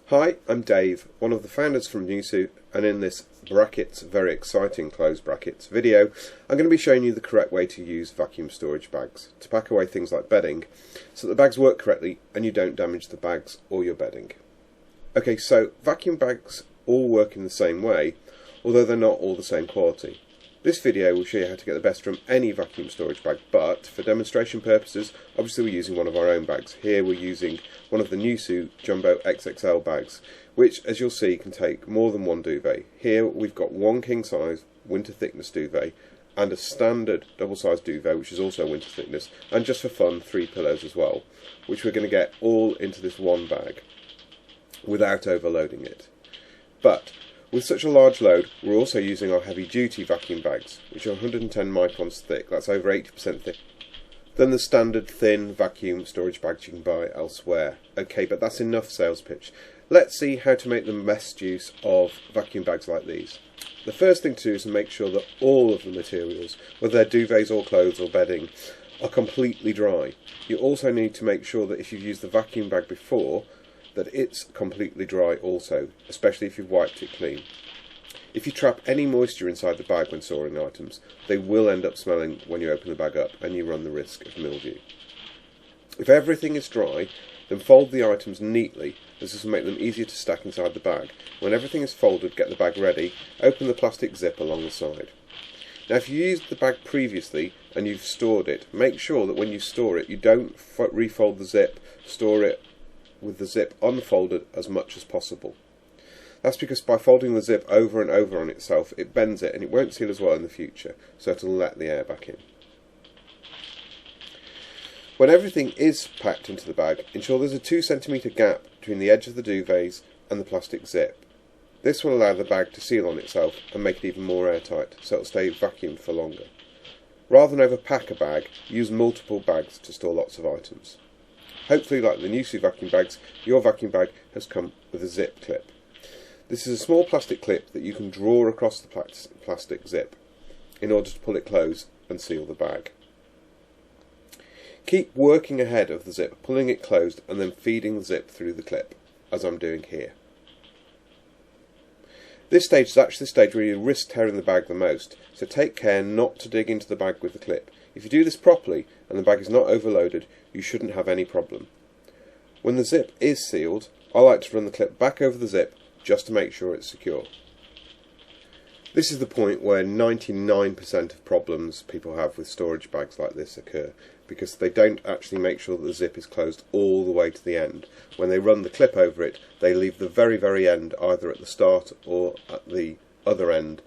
Hi, I'm Dave, one of the founders from Unscrew, and in this brackets, very exciting close brackets video, I'm going to be showing you the correct way to use vacuum storage bags to pack away things like bedding so that the bags work correctly and you don't damage the bags or your bedding. Okay, so vacuum bags all work in the same way, although they're not all the same quality. This video will show you how to get the best from any vacuum storage bag, but for demonstration purposes, obviously we're using one of our own bags. Here we're using one of the Unscrew Jumbo XXL bags, which, as you'll see, can take more than one duvet. Here we've got one king size winter thickness duvet and a standard double sized duvet, which is also winter thickness, and just for fun, 3 pillows as well, which we're going to get all into this one bag without overloading it. But with such a large load, we're also using our heavy-duty vacuum bags, which are 110 microns thick, that's over 80% thick, than the standard thin vacuum storage bags you can buy elsewhere. Okay, but that's enough sales pitch. Let's see how to make the best use of vacuum bags like these. The first thing to do is to make sure that all of the materials, whether they're duvets or clothes or bedding, are completely dry. You also need to make sure that if you've used the vacuum bag before, that it's completely dry also, especially if you've wiped it clean. If you trap any moisture inside the bag when storing items, they will end up smelling when you open the bag up and you run the risk of mildew. If everything is dry, then fold the items neatly, as this will make them easier to stack inside the bag. When everything is folded, get the bag ready, open the plastic zip along the side. Now if you used the bag previously and you've stored it, make sure that when you store it you don't refold the zip, store it with the zip unfolded as much as possible. That's because by folding the zip over and over on itself, it bends it and it won't seal as well in the future, so it'll let the air back in. When everything is packed into the bag, ensure there's a 2 cm gap between the edge of the duvets and the plastic zip. This will allow the bag to seal on itself and make it even more airtight, so it'll stay vacuumed for longer. Rather than overpack a bag, use multiple bags to store lots of items. Hopefully, like the Unscrew vacuum bags, your vacuum bag has come with a zip clip. This is a small plastic clip that you can draw across the plastic zip in order to pull it closed and seal the bag. Keep working ahead of the zip, pulling it closed and then feeding the zip through the clip, as I'm doing here. This stage is actually the stage where you risk tearing the bag the most, so take care not to dig into the bag with the clip. If you do this properly and the bag is not overloaded, you shouldn't have any problem. When the zip is sealed, I like to run the clip back over the zip just to make sure it's secure. This is the point where 99% of problems people have with storage bags like this occur, because they don't actually make sure that the zip is closed all the way to the end. When they run the clip over it, they leave the very end, either at the start or at the other end,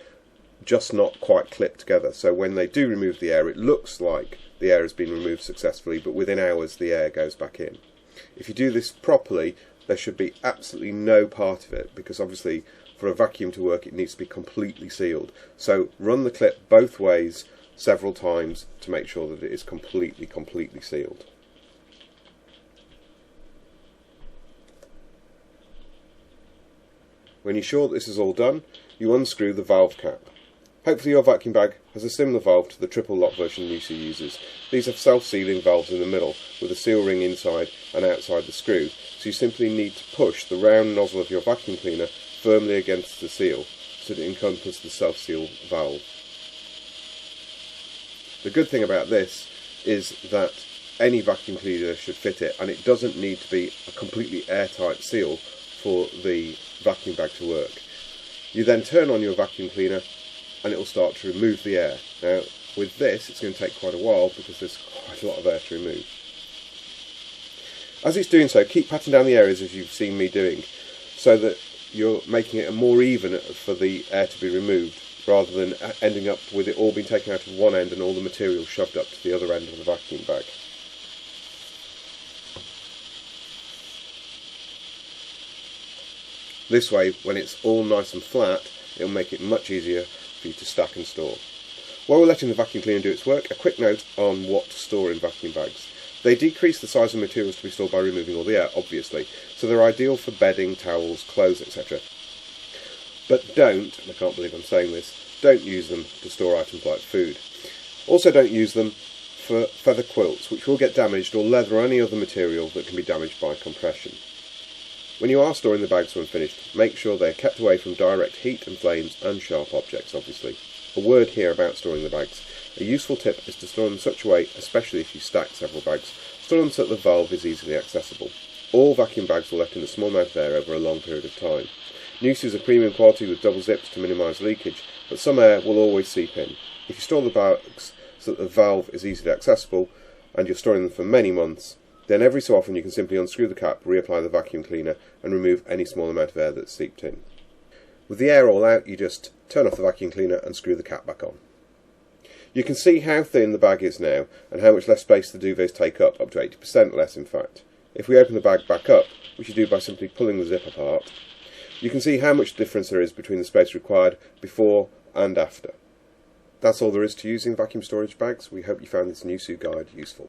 just not quite clipped together. So when they do remove the air, it looks like the air has been removed successfully, but within hours the air goes back in. If you do this properly, there should be absolutely no part of it, because obviously for a vacuum to work it needs to be completely sealed. So run the clip both ways several times to make sure that it is completely sealed. When you're sure that this is all done, you unscrew the valve cap. Hopefully your vacuum bag has a similar valve to the triple lock version Unscrew uses. These have self-sealing valves in the middle with a seal ring inside and outside the screw, so you simply need to push the round nozzle of your vacuum cleaner firmly against the seal so that it encompasses the self-seal valve. The good thing about this is that any vacuum cleaner should fit it, and it doesn't need to be a completely airtight seal for the vacuum bag to work. You then turn on your vacuum cleaner and it will start to remove the air. Now with this it's going to take quite a while because there's quite a lot of air to remove. As it's doing so, keep patting down the areas as you've seen me doing, so that you're making it more even for the air to be removed, rather than ending up with it all being taken out of one end and all the material shoved up to the other end of the vacuum bag. This way, when it's all nice and flat, it'll make it much easier for you to stack and store. While we're letting the vacuum cleaner do its work, a quick note on what to store in vacuum bags. They decrease the size of materials to be stored by removing all the air, obviously, so they're ideal for bedding, towels, clothes, etc. But don't, and I can't believe I'm saying this, don't use them to store items like food. Also don't use them for feather quilts, which will get damaged, or leather or any other material that can be damaged by compression. When you are storing the bags when finished, make sure they are kept away from direct heat and flames and sharp objects, obviously. A word here about storing the bags. A useful tip is to store them in such a way, especially if you stack several bags, store them so that the valve is easily accessible. All vacuum bags will let in a small amount of air over a long period of time. Nusu is a premium quality with double zips to minimise leakage, but some air will always seep in. If you store the bags so that the valve is easily accessible, and you're storing them for many months, then every so often you can simply unscrew the cap, reapply the vacuum cleaner, and remove any small amount of air that's seeped in. With the air all out, you just turn off the vacuum cleaner and screw the cap back on. You can see how thin the bag is now, and how much less space the duvets take up to 80% less in fact. If we open the bag back up, which you do by simply pulling the zip apart, you can see how much difference there is between the space required before and after. That's all there is to using vacuum storage bags. We hope you found this Nusu guide useful.